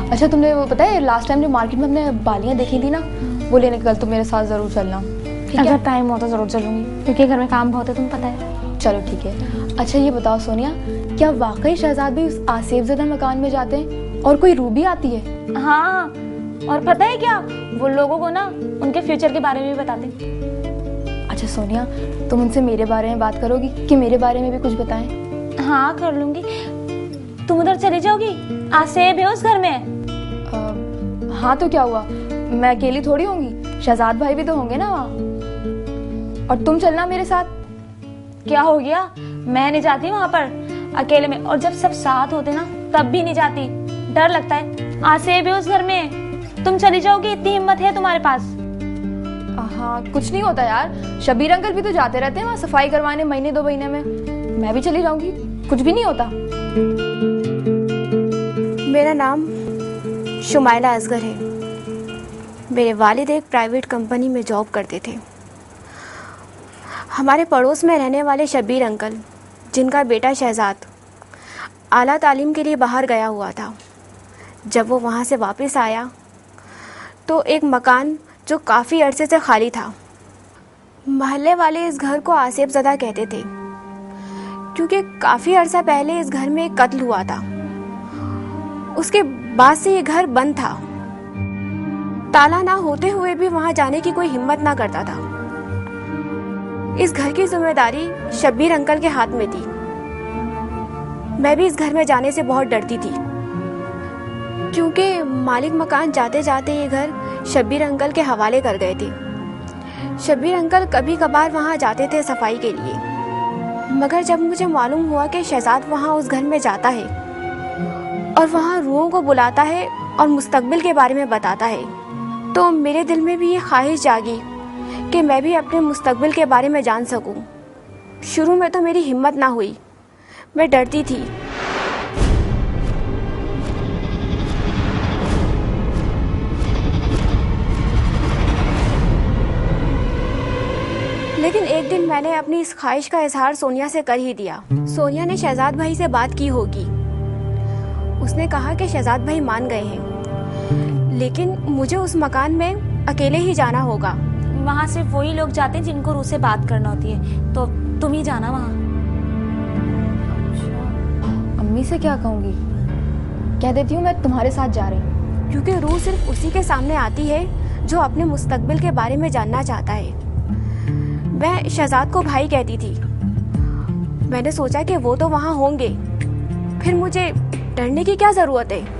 अच्छा तुमने वो पता है लास्ट टाइम जो मार्केट में हमने बालियाँ देखी थी ना, वो लेने कल तुम मेरे साथ जरूर चलना, ठीक है? अगर टाइम हो तो जरूर चलूंगी, क्योंकि घर में काम बहुत है, तुम्हें पता है। चलो ठीक है। अच्छा ये बताओ सोनिया, क्या वाकई शहजाद भी उस आसेफजदा मकान में जाते हैं और कोई रूबी आती है? हाँ, और पता है क्या, वो लोगों को ना उनके फ्यूचर के बारे में भी बताते। अच्छा सोनिया, तुम उनसे मेरे बारे में बात करोगी कि मेरे बारे में भी कुछ बताएं? हाँ कर लूंगी। तुम उधर चली जाओगी? आसेब है उस घर में। हाँ तो क्या हुआ, मैं अकेली थोड़ी होंगी, शहजाद भाई भी तो होंगे ना वहाँ। और तुम चलना मेरे साथ। क्या हो गया, मैं नहीं जाती वहाँ पर अकेले में, और जब सब साथ होते ना तब भी नहीं जाती, डर लगता है। आसेब है उस घर में, तुम चली जाओगी? इतनी हिम्मत है तुम्हारे पास? हाँ कुछ नहीं होता यार, शबीर अंकल भी तो जाते रहते हैं वहाँ सफाई करवाने महीने 2 महीने में, मैं भी चली जाऊंगी, कुछ भी नहीं होता। मेरा नाम शुमाइला असगर है। मेरे वालिद एक प्राइवेट कंपनी में जॉब करते थे। हमारे पड़ोस में रहने वाले शबीर अंकल, जिनका बेटा शहजाद आला तालीम के लिए बाहर गया हुआ था, जब वो वहाँ से वापस आया तो एक मकान जो काफ़ी अरसे से खाली था, मोहल्ले वाले इस घर को आसेफजदा कहते थे, क्योंकि काफ़ी अरसा पहले इस घर में एक कत्ल हुआ था। उसके बाद से ये घर बंद था, ताला ना होते हुए भी वहां जाने की कोई हिम्मत ना करता था। इस घर की जिम्मेदारी शब्बीर अंकल के हाथ में थी। मैं भी इस घर में जाने से बहुत डरती थी, क्योंकि मालिक मकान जाते जाते ये घर शब्बीर अंकल के हवाले कर गए थे। शब्बीर अंकल कभी कभार वहां जाते थे सफाई के लिए, मगर जब मुझे मालूम हुआ कि शहजाद वहां उस घर में जाता है और वहाँ रूहों को बुलाता है और मुस्तकबिल के बारे में बताता है, तो मेरे दिल में भी ये ख्वाहिश जागी कि मैं भी अपने मुस्तकबिल के बारे में जान सकूं। शुरू में तो मेरी हिम्मत ना हुई, मैं डरती थी। लेकिन एक दिन मैंने अपनी इस ख्वाहिश का इजहार सोनिया से कर ही दिया। सोनिया ने शहजाद भाई से बात की होगी। उसने कहा कि शहजाद भाई मान गए हैं, लेकिन मुझे उस मकान में अकेले ही जाना होगा। वहाँ सिर्फ वही लोग जाते हैं जिनको रूह से बात करना होती है, तो तुम ही जाना वहाँ। अच्छा, अम्मी से क्या कहूँगी? कह देती हूँ मैं तुम्हारे साथ जा रही हूँ, क्योंकि रूह सिर्फ उसी के सामने आती है जो अपने मुस्तकबिल के बारे में जानना चाहता है। मैं शहजाद को भाई कहती थी। मैंने सोचा कि वो तो वहाँ होंगे, फिर मुझे डरने की क्या जरूरत है।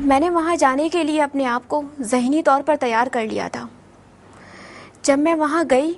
मैंने वहाँ जाने के लिए अपने आप को ज़हनी तौर पर तैयार कर लिया था। जब मैं वहाँ गई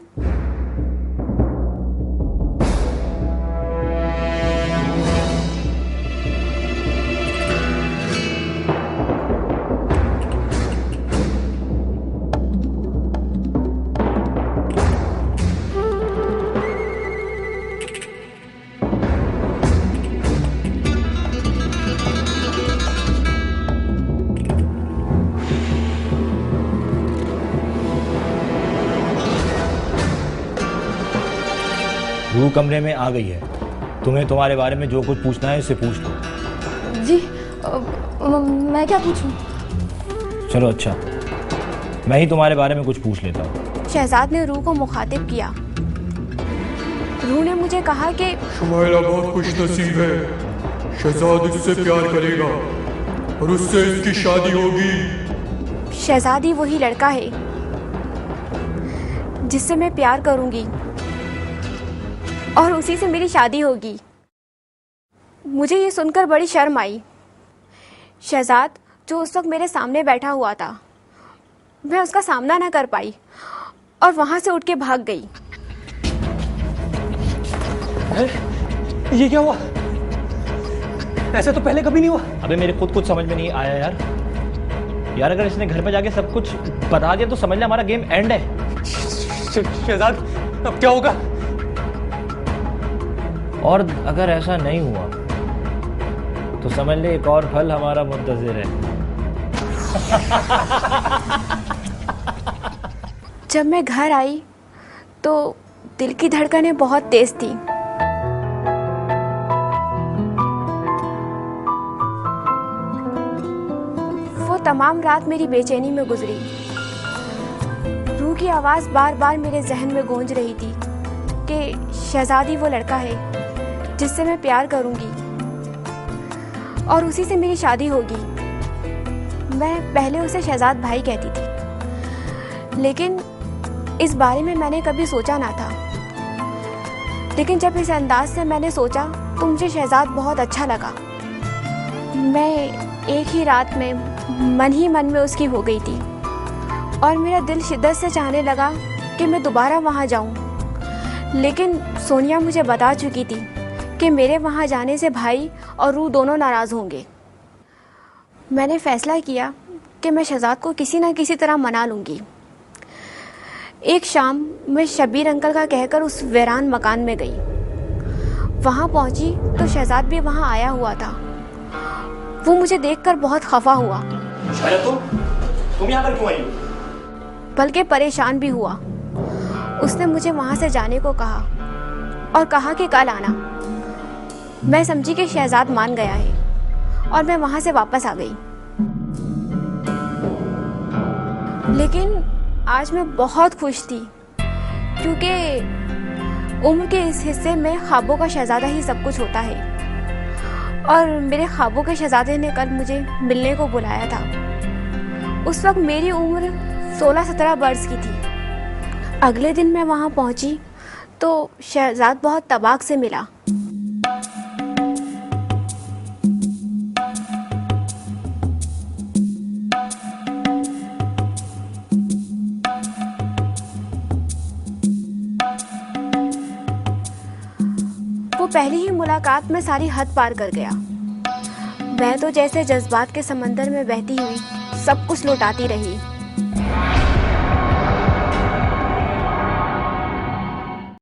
रूह कमरे में आ गई है। तुम्हें तुम्हारे बारे में जो कुछ पूछना है इससे पूछ लो। जी मैं क्या पूछूं? चलो अच्छा, मैं ही तुम्हारे बारे में कुछ पूछ लेता हूँ। शहजाद ने रूह को मुखातिब किया। रूह ने मुझे कहा कि शुमाइला बहुत खुश नसीब है, शहजाद उससे प्यार करेगा और उससे इसकी शादी होगी। शहजाद ही वही लड़का है जिससे मैं प्यार करूंगी और उसी से मेरी शादी होगी। मुझे ये सुनकर बड़ी शर्म आई। शहजाद जो उस वक्त मेरे सामने बैठा हुआ था, मैं उसका सामना ना कर पाई और वहां से उठ के भाग गई। ये क्या हुआ? ऐसे तो पहले कभी नहीं हुआ। अबे मेरे खुद कुछ समझ में नहीं आया यार अगर इसने घर पे जाके सब कुछ बता दिया तो समझ ले हमारा गेम एंड है। शहजाद अब क्या होगा? और अगर ऐसा नहीं हुआ तो समझ ले एक और फल हमारा मुंतजिर है। जब मैं घर आई तो दिल की धड़कनें बहुत तेज थी। वो तमाम रात मेरी बेचैनी में गुजरी। रूह की आवाज़ बार बार मेरे जहन में गूंज रही थी कि शहजादी वो लड़का है जिससे मैं प्यार करूंगी और उसी से मेरी शादी होगी। मैं पहले उसे शहजाद भाई कहती थी, लेकिन इस बारे में मैंने कभी सोचा ना था। लेकिन जब इस अंदाज से मैंने सोचा तो मुझे शहजाद बहुत अच्छा लगा। मैं एक ही रात में मन ही मन में उसकी हो गई थी और मेरा दिल शिद्दत से चाहने लगा कि मैं दोबारा वहाँ जाऊँ। लेकिन सोनिया मुझे बता चुकी थी कि मेरे वहाँ जाने से भाई और रूह दोनों नाराज़ होंगे। मैंने फ़ैसला किया कि मैं शहजाद को किसी न किसी तरह मना लूँगी। एक शाम मैं शब्बीर अंकल का कहकर उस वीरान मकान में गई। वहाँ पहुँची तो शहजाद भी वहाँ आया हुआ था। वो मुझे देखकर बहुत खफा हुआ, तुम यहाँ पर क्यों आई? बल्कि परेशान भी हुआ। उसने मुझे वहाँ से जाने को कहा और कहा कि कल आना। मैं समझी कि शहजाद मान गया है और मैं वहाँ से वापस आ गई। लेकिन आज मैं बहुत खुश थी क्योंकि उम्र के इस हिस्से में ख्वाबों का शहजादा ही सब कुछ होता है और मेरे ख्वाबों के शहजादे ने कल मुझे मिलने को बुलाया था। उस वक्त मेरी उम्र 16-17 वर्ष की थी। अगले दिन मैं वहाँ पहुँची तो शहजाद बहुत तबाक से मिला। वो पहली ही मुलाकात में सारी हद पार कर गया। मैं तो जैसे जज्बात के समंदर में बहती हुई सब कुछ लौटाती रही।